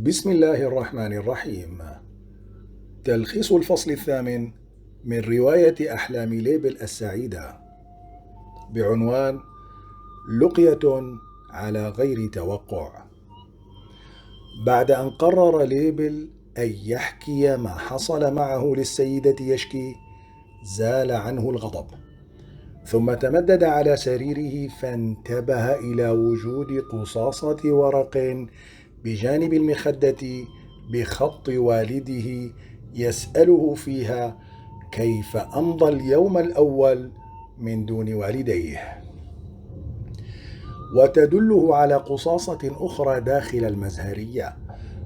بسم الله الرحمن الرحيم. تلخيص الفصل الثامن من رواية أحلام ليبل السعيدة بعنوان لقية على غير توقع. بعد أن قرر ليبل أن يحكي ما حصل معه للسيدة يشكي، زال عنه الغضب، ثم تمدد على سريره فانتبه إلى وجود قصاصة ورق بجانب المخدة بخط والده يسأله فيها كيف أمضى اليوم الأول من دون والديه، وتدله على قصاصة أخرى داخل المزهرية.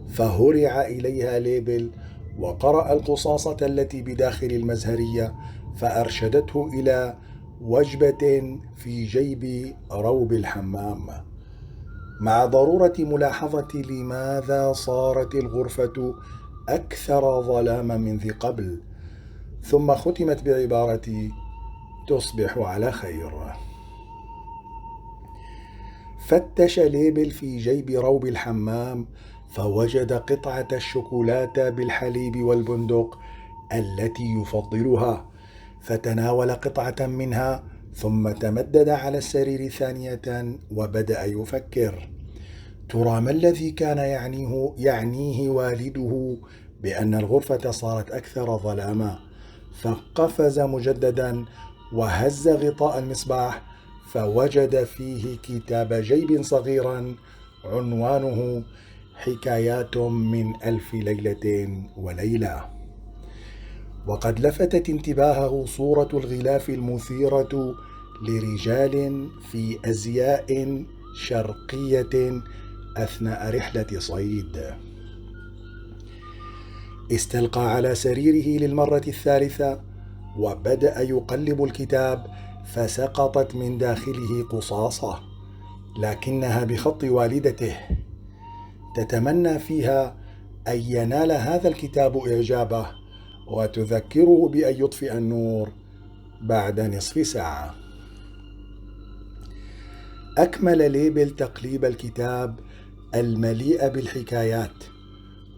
فهرع إليها ليبل وقرأ القصاصة التي بداخل المزهرية، فأرشدته إلى وجبة في جيب روب الحمام، مع ضرورة ملاحظة لماذا صارت الغرفة أكثر ظلاما من ذي قبل، ثم ختمت بعبارة تصبح على خير. فتش ليبل في جيب روب الحمام فوجد قطعة الشوكولاتة بالحليب والبندق التي يفضلها، فتناول قطعة منها ثم تمدد على السرير ثانية وبدأ يفكر: ترى ما الذي كان يعنيه والده بأن الغرفة صارت أكثر ظلاما؟ فقفز مجددا وهز غطاء المصباح، فوجد فيه كتاب جيب صغيرا عنوانه حكايات من ألف ليلة وليلة. وقد لفتت انتباهه صورة الغلاف المثيرة لرجال في أزياء شرقية أثناء رحلة صيد. استلقى على سريره للمرة الثالثة وبدأ يقلب الكتاب، فسقطت من داخله قصاصة، لكنها بخط والدته، تتمنى فيها أن ينال هذا الكتاب إعجابه وتذكره بأن يطفئ النور بعد نصف ساعة. أكمل ليبل تقليب الكتاب المليء بالحكايات،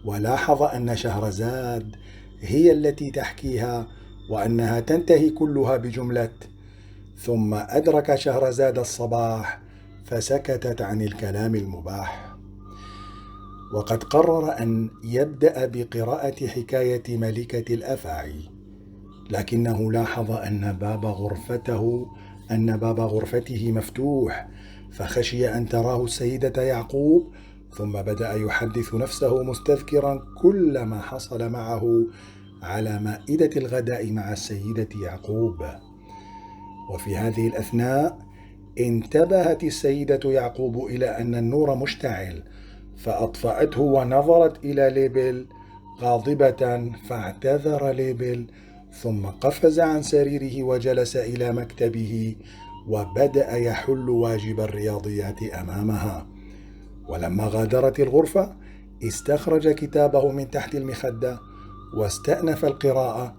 ولاحظ أن شهرزاد هي التي تحكيها وأنها تنتهي كلها بجملة: ثم أدرك شهرزاد الصباح فسكتت عن الكلام المباح. وقد قرر أن يبدأ بقراءة حكاية ملكة الأفاعي، لكنه لاحظ أن باب غرفته مفتوح، فخشي أن تراه السيدة يعقوب، ثم بدأ يحدث نفسه مستذكرا كل ما حصل معه على مائدة الغداء مع السيدة يعقوب. وفي هذه الأثناء انتبهت السيدة يعقوب إلى أن النور مشتعل، فأطفأته ونظرت إلى ليبل غاضبة، فاعتذر ليبل، ثم قفز عن سريره وجلس إلى مكتبه وبدأ يحل واجب الرياضيات أمامها. ولما غادرت الغرفة استخرج كتابه من تحت المخدة واستأنف القراءة،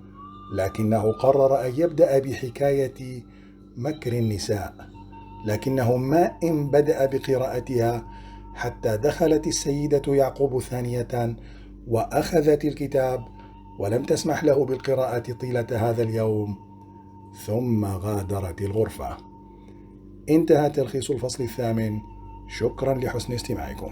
لكنه قرر أن يبدأ بحكاية مكر النساء، لكنه ما إن بدأ بقراءتها حتى دخلت السيدة يعقوب ثانية وأخذت الكتاب ولم تسمح له بالقراءة طيلة هذا اليوم، ثم غادرت الغرفة. انتهى تلخيص الفصل الثامن. شكرا لحسن استماعكم.